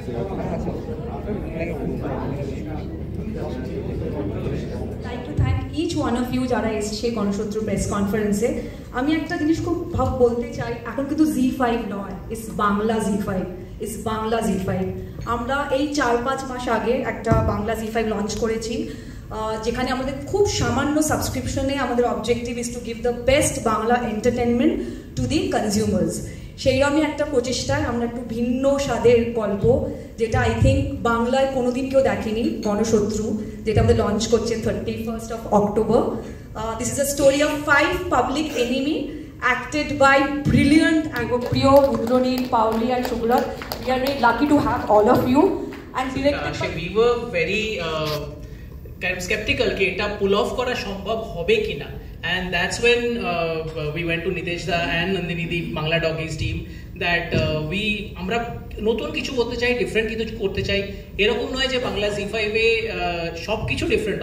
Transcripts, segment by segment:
like to thank each one of you যারা এসেছে গণশত্রু press কনফারেন্সে। আমি একটা জিনিস খুব বলতে চাই, এখন কিন্তু Z5 নয়, it's Bangla Z5, it's Bangla Z5। আমরা এই 4-5 মাস আগে একটা বাংলা Z5 লঞ্চ করেছি, যেখানে আমাদের খুব সামান্য সাবস্ক্রিপশনে আমাদের objective is to give the best Bangla entertainment to the consumers. সেইরকমই একটা প্রচেষ্টায় আমরা একটু ভিন্ন স্বাদের গল্প, যেটা আই থিঙ্ক বাংলায় কোনোদিন কেউ দেখেনি, গণশত্রু, যেটা আমাদের লঞ্চ করছে 31st of October। This is a story of 5 public enemy acted by brilliant Priyo, Rudronil, Pauli and Shubrat. We are very lucky to have all of you and directed by... We were very kind of skeptical कि এটা pull off করা সম্ভব হবে কিনা, and that's when we went to Nitesh da and Nandini the Bangla Doggies team that আমরা নতুন কিছু করতে চাই, ডিফারেন্ট কিছু করতে চাই। এরকম নয় যে বাংলা Z5 এ সব কিছু ডিফারেন্ট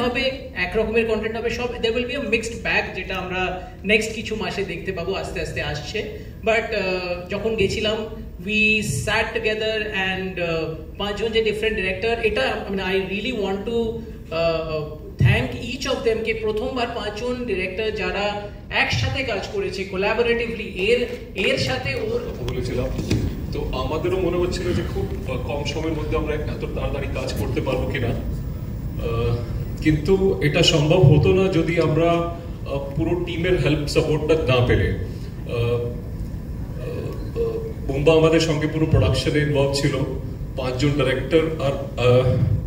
হবে, এক রকমের কন্টেন্ট হবে, সব there will be a mixed bag, যেটা আমরা নেক্সট কিছু মাসে দেখতে পাবো, আস্তে আস্তে আসছে। বাট যখন গেছিলাম we sat together and পাঁচজন যে ডিফারেন্ট ডিরেক্টর, এটা I really want to thank each of them কে প্রথমবার পাঁচজন ডিরেক্টর যারা একসাথে কাজ করেছে কোলাবোরেটিভলি, এর সাথে ওর বলেছিলাম। তো আমাদেরও মনে হচ্ছিল যে খুব কম সময়ের মধ্যে আমরা এত তাড়াতাড়ি কাজ করতে পারবো কিনা, কিন্তু এটা সম্ভব হতো না যদি আমরা পুরো টিমের হেল্প সাপোর্টটা না পেলে। বোম্বা আমাদের সঙ্গে পুরো প্রোডাকশনে ইনভলভ ছিল, 5 জন ডাইরেক্টর, আর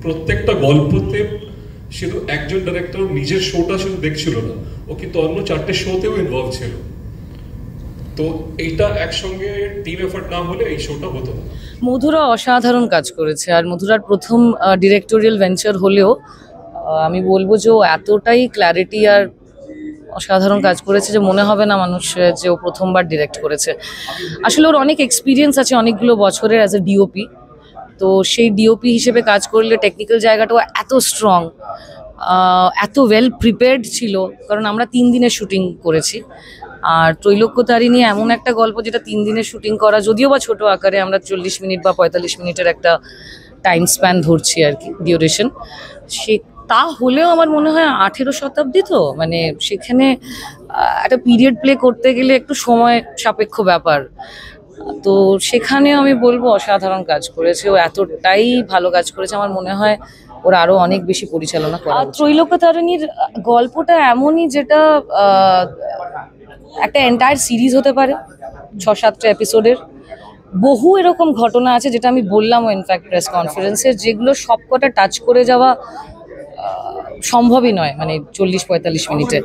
প্রত্যেকটা গল্পতে শুধু একজন ডাইরেক্টর নিজের শোটা শুধু দেখছিল না, ও কিন্তু অন্য 4টে শোতেও ইনভলভ ছিল। তো এইটা একসঙ্গে টিম এফর্ট না হলে এই শোটা হতো না। মধুরা অসাধারণ কাজ করেছে, আর মধুরার প্রথম ডিরেক্টোরিয়াল ভেঞ্চার হলেও আমি বলবো যে ও এতটাই ক্ল্যারিটি আর অসাধারণ কাজ করেছে যে মনে হবে না মানুষ যে ও প্রথমবার ডিরেক্ট করেছে। আসলে ওর অনেক এক্সপিরিয়েন্স আছে অনেকগুলো বছরের অ্যাজ এ ডিওপি, তো সেই ডিওপি হিসেবে কাজ করলে টেকনিক্যাল জায়গাটাও এত স্ট্রং, এত ওয়েল প্রিপেয়ার্ড ছিল, কারণ আমরা 3 দিনের শুটিং করেছি। আর ত্রৈলোক্যতারিণী এমন একটা গল্প যেটা 3 দিনের শুটিং করা, যদিও বা ছোট আকারে আমরা 40 মিনিট বা 45 মিনিটের একটা টাইম স্প্যান ধরছি আর কি ডিউরেশন, সে তা হলেও আমার মনে হয় 18 শতাব্দী, তো মানে সেখানে একটা পিরিয়ড প্লে করতে গেলে একটু সময় সাপেক্ষ ব্যাপার, তো সেখানেও আমি বলবো অসাধারণ কাজ করেছে ও, এতটাই ভালো কাজ করেছে আমার মনে হয় ওর আরো অনেক বেশি পরিচালনা করা। ত্রৈলোক্যতারিণীর গল্পটা এমনই যেটা একটা এন্টায়ার সিরিজ হতে পারে, 6-7টা এপিসোডের। বহু এরকম ঘটনা আছে যেটা আমি বললামও ইনফ্যাক্ট প্রেস কনফারেন্সে, যেগুলো সবকটা টাচ করে যাওয়া সম্ভবই নয় মানে 40-45 মিনিটে।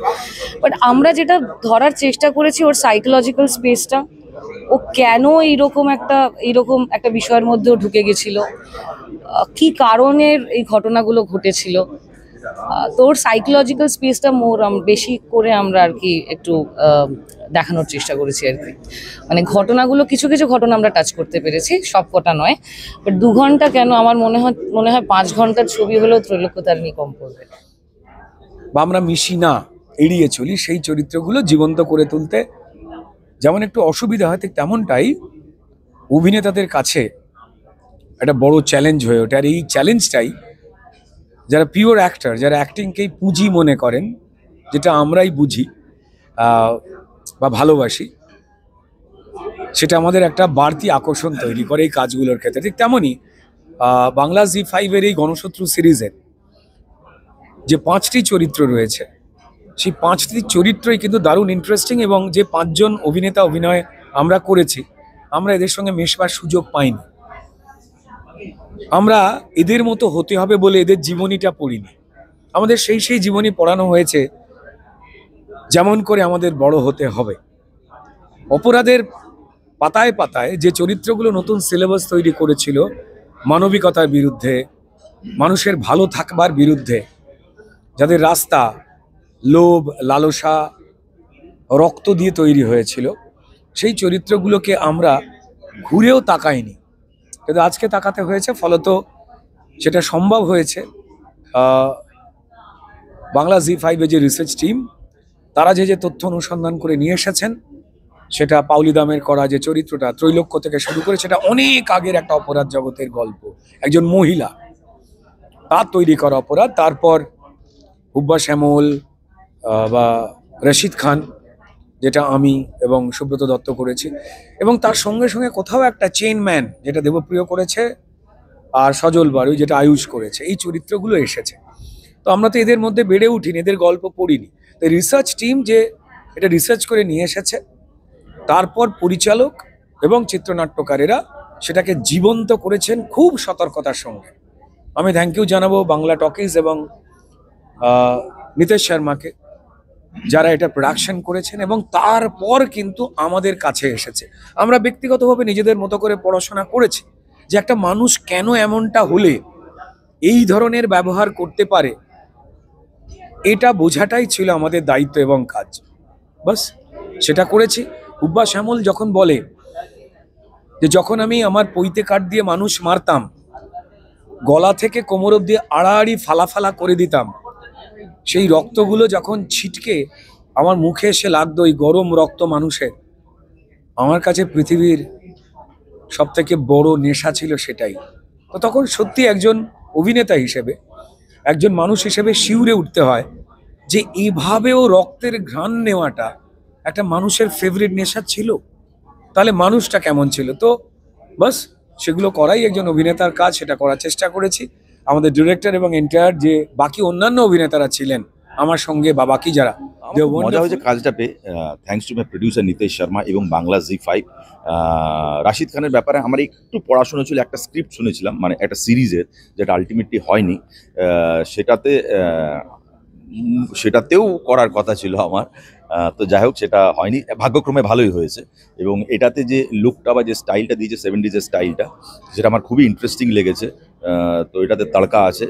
বাট আমরা যেটা ধরার চেষ্টা করেছি ওর সাইকোলজিক্যাল স্পেসটা, ও কেন এইরকম একটা বিষয়ের মধ্যেও ঢুকে গেছিল, কি কারণের এই ঘটনাগুলো ঘটেছিল, তো ওর সাইকোলজিক্যাল স্পেসটা বেশি করে আমরা আর কি একটু দেখানোর চেষ্টা করেছি আর কি। মানে ঘটনাগুলো কিছু ঘটনা আমরা টাচ করতে পেরেছি, সব কটা নয়। বাট 2 ঘন্টা কেন, আমার মনে হয় 5 ঘন্টার ছবি হলেও ত্রৈলোক্যতারিণী কম পড়বে। বা আমরা মিশি না, এড়িয়ে চলি, সেই চরিত্রগুলো জীবন্ত করে তুলতে যেমন একটু অসুবিধা হয়, ঠিক তেমনটাই অভিনেতাদের কাছে একটা বড় চ্যালেঞ্জ হয়ে ওঠে। আর এই চ্যালেঞ্জটাই যারা পিওর অ্যাক্টর, যারা অ্যাক্টিংকেই পুঁজি মনে করেন, যেটা আমরাই বুঝি বা ভালোবাসি, সেটা আমাদের একটা বাড়তি আকর্ষণ তৈরি করে এই কাজগুলোর ক্ষেত্রে। ঠিক তেমনই বাংলা Z5-এর এই গণশত্রু সিরিজের যে 5টি চরিত্র রয়েছে, সেই 5টি চরিত্রই কিন্তু দারুণ ইন্টারেস্টিং, এবং যে 5 জন অভিনেতা অভিনয় আমরা করেছি, আমরা এদের সঙ্গে মেশবার সুযোগ পাইনি। আমরা এদের মতো হতে হবে বলে এদের জীবনীটা পড়িনি, আমাদের সেই জীবনী পড়ানো হয়েছে যেমন করে আমাদের বড় হতে হবে। অপরাধের পাতায় পাতায় যে চরিত্রগুলো নতুন সিলেবাস তৈরি করেছিল মানবিকতার বিরুদ্ধে, মানুষের ভালো থাকবার বিরুদ্ধে, যাদের রাস্তা লোভ, লালসা, রক্ত দিয়ে তৈরি হয়েছিল, সেই চরিত্রগুলোকে আমরা ঘুরেও তাকাইনি, কিন্তু আজকে তাকাতে হয়েছে। ফলত সেটা সম্ভব হয়েছে বাংলা Z5-এর যে রিসার্চ টিম, তারা যে তথ্য অনুসন্ধান করে নিয়ে এসেছেন, সেটা পাউলি দামের করা যে চরিত্রটা ত্রৈলোক্য থেকে শুরু করে, সেটা অনেক আগের একটা অপরাধ জগতের গল্প, একজন মহিলা তার তৈরি করা অপরাধ। তারপর হুব্বা শ্যামল বা রশিদ খান, যেটা আমি এবং সুব্রত দত্ত করেছি, এবং তার সঙ্গে সঙ্গে কোথাও একটা চেইনম্যান যেটা দেবপ্রিয় করেছে, আর সজল বারুই যেটা আয়ুষ করেছে, এই চরিত্রগুলো এসেছে। তো আমরা তো এদের মধ্যে বেড়ে উঠিনি, এদের গল্প পড়িনি। তো রিসার্চ টিম যে এটা রিসার্চ করে নিয়ে এসেছে, তারপর পরিচালক এবং চিত্রনাট্যকারেরা সেটাকে জীবন্ত করেছেন খুব সতর্কতার সঙ্গে। আমি থ্যাংক ইউ জানাবো বাংলা টকিজ এবং নিতেশ শর্মাকে, যারা এটা প্রোডাকশন করেছেন এবং তারপর কিন্তু আমাদের কাছে এসেছে। আমরা ব্যক্তিগতভাবে নিজেদের মতো করে পড়াশোনা করেছি যে একটা মানুষ কেন এমনটা হলে এই ধরনের ব্যবহার করতে পারে, এটা বোঝাটাই ছিল আমাদের দায়িত্ব এবং কাজ। বাস সেটা করেছি। হুব্বা শ্যামল যখন বলে যে যখন আমি আমার পৈতে কাঠ দিয়ে মানুষ মারতাম, গলা থেকে কোমর অব্দি আড়াআড়ি ফালা করে দিতাম, সেই রক্তগুলো যখন ছিটকে আমার মুখে এসে লাগতো, ওই গরম রক্ত মানুষের, আমার কাছে পৃথিবীর সব থেকে বড় নেশা ছিল সেটাই। তো তখন সত্যি একজন অভিনেতা হিসেবে, একজন মানুষ হিসেবে শিউরে উঠতে হয় যে এইভাবেও রক্তের ঘ্রাণ নেওয়াটা একটা মানুষের ফেভারিট নেশা ছিল, তাহলে মানুষটা কেমন ছিল। তো বাস সেগুলো করাই একজন অভিনেতার কাজ, সেটা করার চেষ্টা করেছি। আমাদের ডিরেক্টর এবং এন্টায়ার যে বাকি অন্যান্য অভিনেতারা ছিলেন আমার সঙ্গে বা বাকি যারা, মজা হয়েছে কাজটা পেয়ে। Thanks to my producer Nitesh Sharma এবং বাংলা জি5। রাশিদ খানের ব্যাপারে আমার একটু পড়াশোনা ছিল, একটা স্ক্রিপ্ট শুনেছিলাম, মানে একটা সিরিজের, যেটা আলটিমেটলি হয়নি। সেটাতেও করার কথা ছিল আমার, তো যাই হোক সেটা হয়নি, ভাগ্যক্রমে ভালোই হয়েছে। এবং এটাতে যে লুকটা বা যে স্টাইলটা দিয়েছে 70s স্টাইলটা, যেটা আমার খুবই ইন্টারেস্টিং লেগেছে। তো এটাতে তাড়কা আছে,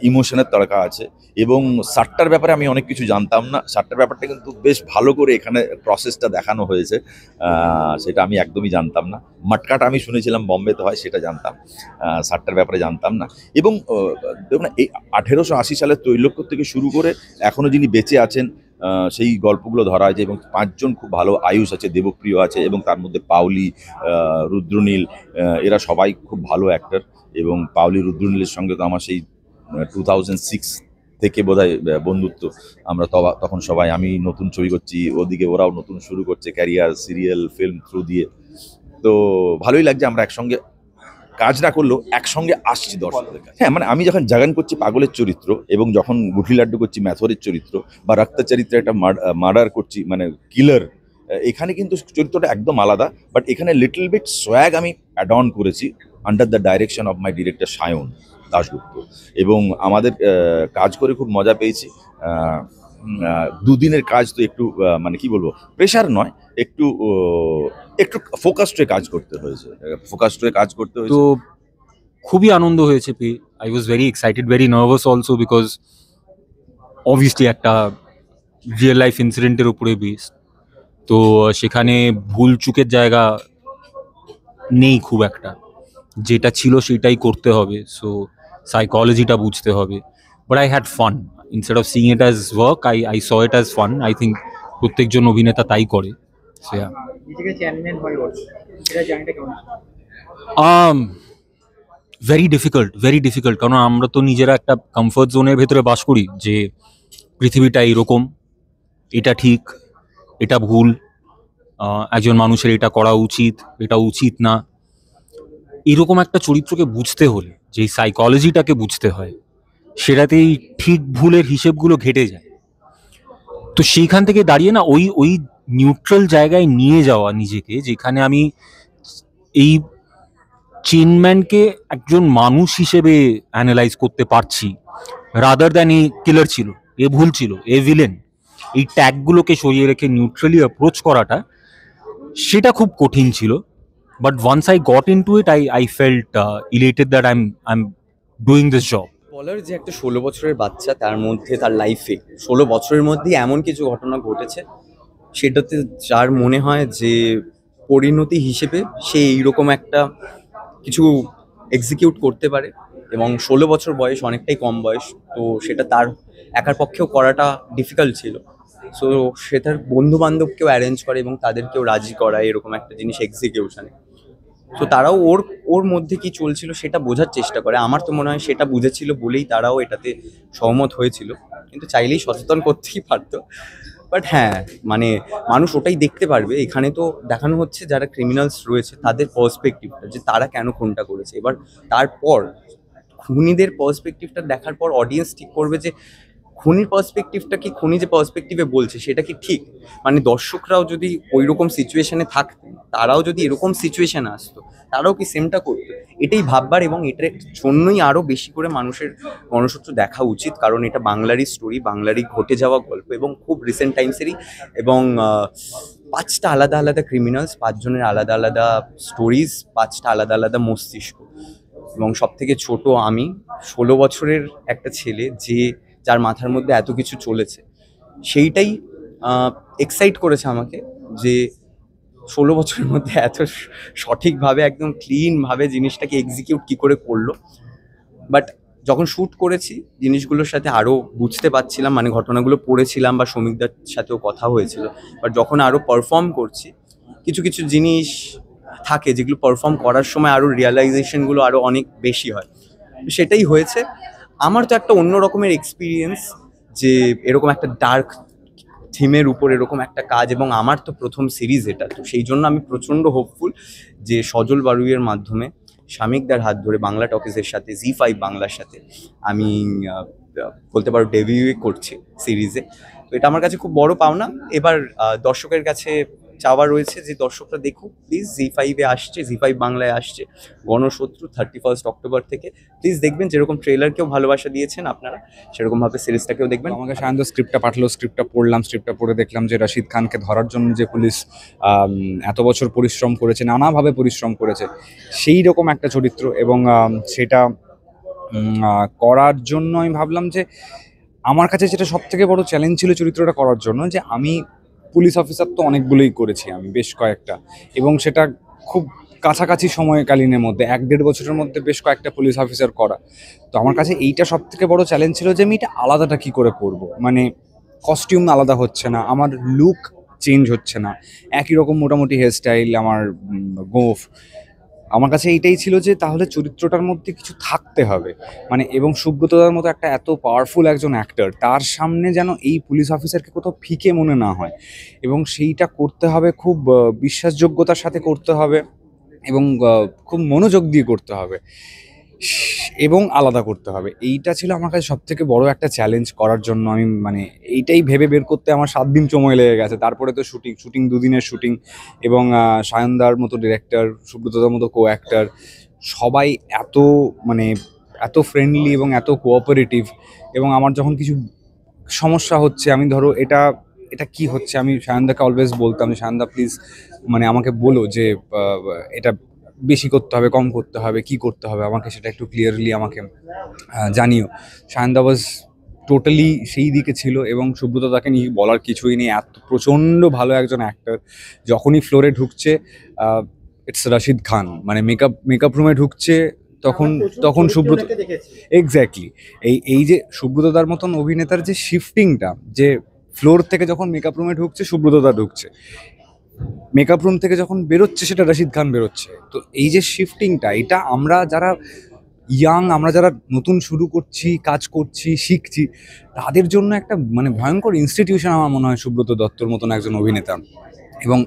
ইমোশনের তাড়কা আছে। এবং সাট্টার ব্যাপারে আমি অনেক কিছু জানতাম না, সাট্টার ব্যাপারটা কিন্তু বেশ ভালো করে এখানে প্রসেসটা দেখানো হয়েছে, সেটা আমি একদমই জানতাম না। মাটকাটা আমি শুনেছিলাম বম্বেতে হয়, সেটা জানতাম, সাট্টার ব্যাপারে জানতাম না। এবং দেখুন, এই 1880 সালের ত্রৈলোক্য থেকে শুরু করে এখনও যিনি বেঁচে আছেন সেই গল্পগুলো ধরা হয়েছে। এবং 5 জন খুব ভালো, আয়ুষ আছে, দেবপ্রিয় আছে, এবং তার মধ্যে পাওলি, রুদ্রনীল, এরা সবাই খুব ভালো অ্যাক্টর। এবং পাওলি রুদ্রনীলের সঙ্গে তো আমার সেই 2006 থেকে বোধহয় বন্ধুত্ব। আমরা তখন সবাই, আমি নতুন ছবি করছি, ওদিকে ওরাও নতুন শুরু করছে ক্যারিয়ার, সিরিয়াল, ফিল্ম থ্রু দিয়ে। তো ভালোই লাগছে, আমরা একসঙ্গে কাজ না করলেও একসঙ্গে আসছি দর্শকদের কাছে। হ্যাঁ, মানে আমি যখন জাগান করছি পাগলের চরিত্র, এবং যখন গুঠলি লাড্ডু করছি ম্যাথরের চরিত্র, বা রক্ত চরিত্রে একটা মার্ডার করছি, মানে কিলার, এখানে কিন্তু চরিত্রটা একদম আলাদা। বাট এখানে লিটল বিট সোয়াগ আমি অ্যাড অন করেছি under the direction of my director Sayan Dasgupta. এবং আমাদের কাজ করে খুব মজা পেয়েছি। দুদিনের কাজ তো একটু মানে কি বলবো, প্রেশার নয়, একটু ফোকাসড হয়ে কাজ করতে হয়েছে, তো খুবই আনন্দ হয়েছে পেয়ে। I was very excited, very nervous also, because obviously একটা রিয়েল লাইফ ইনসিডেন্টের উপরে বেসড। তো সেখানে ভুল চুকের জায়গা নেই খুব একটা, যেটা ছিল সেটাই করতে হবে। সো সাইকোলজিটা বুঝতে হবে। But I had fun instead of seeing it as work. I saw it as fun. I think প্রত্যেকজন অভিনেতা তাই করে। ভেরি ডিফিকাল্ট, কারণ আমরা তো নিজেরা একটা কমফর্ট জোনের ভেতরে বাস করি, যে পৃথিবীটা এইরকম, এটা ঠিক, এটা ভুল, একজন মানুষের এটা করা উচিত, এটা উচিত না। এরকম একটা চরিত্রকে বুঝতে হলে যে সাইকোলজিটাকে বুঝতে হয়, সেটাতেই ঠিক ভুলের হিসেবগুলো ঘেটে যায়। তো সেইখান থেকে দাঁড়িয়ে না, ওই নিউট্রাল জায়গায় নিয়ে যাওয়া নিজেকে, যেখানে আমি এই চেনম্যানকে একজন মানুষ হিসেবে অ্যানালাইজ করতে পারছি, রাদার দ্যান এ কিলার ছিল, এ ভুল ছিল, এ ভিলেন, এই ট্যাগগুলোকে সরিয়ে রেখে নিউট্রালি অ্যাপ্রোচ করাটা, সেটা খুব কঠিন ছিল। But once I got into it, I felt elated that I am doing this job. বলার যে একটা 16 বছরের বাচ্চা, তার মধ্যে তার লাইফে 16 বছরের মধ্যে এমন কিছু ঘটনা ঘটেছে, সেটাতে যার মনে হয় যে পরিণতি হিসেবে সে এইরকম একটা কিছু এক্সিকিউট করতে পারে। এবং 16 বছর বয়স অনেকটাই কম বয়স, তো সেটা তার একার পক্ষেও করাটা ডিফিকাল্ট ছিল। সো সে তার বন্ধু বান্ধবকেও অ্যারেঞ্জ করে এবং তাদেরকেও রাজি করায় এরকম একটা জিনিস এক্সিকিউশনে। তো তারাও ওর মধ্যে কি চলছিল সেটা বোঝার চেষ্টা করে। আমার তো মনে হয় সেটা বুঝেছিল বলেই তারাও এটাতে সহমত হয়েছিল, কিন্তু চাইলেই সচেতন করতেই পারতো। বাট হ্যাঁ, মানে মানুষ ওটাই দেখতে পারবে। এখানে তো দেখানো হচ্ছে যারা ক্রিমিনালস রয়েছে তাদের পার্সপেক্টিভটা, যে তারা কেন খুনটা করেছে। এবার তারপর খুনিদের পার্সপেক্টিভটা দেখার পর অডিয়েন্স ঠিক করবে যে খুনির পার্সপেক্টিভটা কি, খুনি যে পার্সপেক্টিভে বলছে সেটা কি ঠিক। মানে দর্শকরাও যদি ওই রকম সিচুয়েশনে থাকতেন, তারাও যদি এরকম সিচুয়েশনে আসতো, তারাও কি সেমটা করতো, এটাই ভাববার। এবং এটার জন্যই আরও বেশি করে মানুষের গণসূত্র দেখা উচিত, কারণ এটা বাংলারই স্টোরি, বাংলারই ঘটে যাওয়া গল্প এবং খুব রিসেন্ট টাইমসেরই। এবং 5টা আলাদা আলাদা ক্রিমিনালস, 5 জনের আলাদা আলাদা স্টোরিজ, 5টা আলাদা আলাদা মস্তিষ্ক। এবং সব থেকে ছোট আমি, 16 বছরের একটা ছেলে যার মাথার মধ্যে এত কিছু চলেছে, সেইটাই এক্সাইট করেছে আমাকে যে 16 বছরের মধ্যে এত সঠিকভাবে একদম ক্লিনভাবে জিনিসটাকে এক্সিকিউট কী করে করলো। বাট যখন শ্যুট করেছি জিনিসগুলোর সাথে আরও বুঝতে পারছিলাম, মানে ঘটনাগুলো পড়েছিলাম বা শ্রমিকদার সাথেও কথা হয়েছিল। বাট যখন আরও পারফর্ম করছি, কিছু কিছু জিনিস থাকে যেগুলো পারফর্ম করার সময় আরও রিয়ালাইজেশনগুলো আরও অনেক বেশি হয়। সেটাই হয়েছে। আমার তো একটা অন্য রকমের এক্সপিরিয়েন্স যে এরকম একটা ডার্ক থিমের উপর এরকম একটা কাজ, এবং আমার তো প্রথম সিরিজ এটা। তো সেই জন্য আমি প্রচণ্ড হোপফুল যে সজল বারুইয়ের মাধ্যমে শামিকদার হাত ধরে বাংলা টকিজের সাথে, জি5 বাংলার সাথে আমি বলতে পারো ডেবিউ করছি সিরিজে। তো এটা আমার কাছে খুব বড় পাওনা। এবার দর্শকের কাছে চাওয়া রয়েছে যে দর্শকরা দেখুক প্লিজ, জি5-এ আসছে, জি5 বাংলায় আসছে গণশত্রু 31 অক্টোবর থেকে। প্লিজ দেখবেন, যেরকম ট্রেলারকেও ভালোবাসা দিয়েছেন আপনারা, সেরকমভাবে সিরিজটাকেও দেখবেন। আমাকে সায়ন্ত স্ক্রিপ্টটা পাঠালো, স্ক্রিপ্টটা পড়লাম, স্ক্রিপ্টটা পড়ে দেখলাম যে রশিদ খানকে ধরার জন্য যে পুলিশ এত বছর পরিশ্রম করেছে, নানাভাবে পরিশ্রম করেছে, সেই রকম একটা চরিত্র। এবং সেটা করার জন্য আমি ভাবলাম যে আমার কাছে যেটা সব থেকে বড় চ্যালেঞ্জ ছিল চরিত্রটা করার জন্য, যে আমি পুলিশ অফিসার তো অনেকগুলোই করেছি আমি, বেশ কয়েকটা, এবং সেটা খুব কাছাকাছি সময়কালীনের মধ্যে 1-1.5 বছরের মধ্যে বেশ কয়েকটা পুলিশ অফিসার করা। তো আমার কাছে এইটা সব থেকে বড় চ্যালেঞ্জ ছিল যে আমি এটা আলাদাটা কী করে করব। মানে কস্টিউম আলাদা হচ্ছে না, আমার লুক চেঞ্জ হচ্ছে না, একই রকম মোটামুটি হেয়ারস্টাইল, আমার গোঁফ। আমার কাছে এইটাই ছিল যে তাহলে চরিত্রটার মধ্যে কিছু থাকতে হবে, মানে। এবং সুব্রতদার মতো একটা এত পাওয়ারফুল একজন অ্যাক্টর, তার সামনে যেন এই পুলিশ অফিসারকে কোথাও ফিকে মনে না হয়, এবং সেইটা করতে হবে খুব বিশ্বাসযোগ্যতার সাথে করতে হবে, এবং খুব মনোযোগ দিয়ে করতে হবে, এবং আলাদা করতে হবে। এইটা ছিল আমার কাছে সব থেকে বড় একটা চ্যালেঞ্জ করার জন্য। আমি মানে এইটাই ভেবে বের করতে আমার 7 দিন সময় লেগে গেছে। তারপরে তো শুটিং 2 দিনের শুটিং, এবং সায়নদার মতো ডিরেক্টর, সুব্রতদার মতো কো অ্যাক্টর, সবাই এত মানে এত ফ্রেন্ডলি এবং এত কোঅপারেটিভ। এবং আমার যখন কিছু সমস্যা হচ্ছে, আমি ধরো এটা কি হচ্ছে, আমি সায়নদাকে অলওয়েজ বলতাম যে সায়নদা প্লিজ মানে আমাকে বলো যে এটা বেশি করতে হবে, কম করতে হবে, কি করতে হবে, আমাকে সেটা একটু ক্লিয়ারলি আমাকে জানিও। সায়নদা ওয়াজ টোটালি সেই দিকে ছিল, এবং সুব্রত তাকে নিয়ে বলার কিছুই নেই, এত প্রচণ্ড ভালো একজন অ্যাক্টর। যখনই ফ্লোরে ঢুকছে ইটস রশিদ খান, মানে মেকআপ রুমে ঢুকছে তখন সুব্রত, এক্স্যাক্টলি এই যে সুব্রতদার মতন অভিনেতার যে শিফটিংটা, যে ফ্লোর থেকে যখন মেকআপ রুমে ঢুকছে সুব্রতদা ঢুকছে, মেকআপ রুম থেকে যখন বেরোচ্ছে সেটা রশিদ খান বেরোচ্ছে। তো এই যে শিফটিংটা, এটা আমরা যারা আমরা যারা নতুন শুরু করছি, কাজ করছি, শিখছি, তাদের জন্য একটা মানে ভয়ঙ্কর ইনস্টিটিউশন আমার মনে হয় সুব্রত দত্তর মতন একজন অভিনেতা। এবং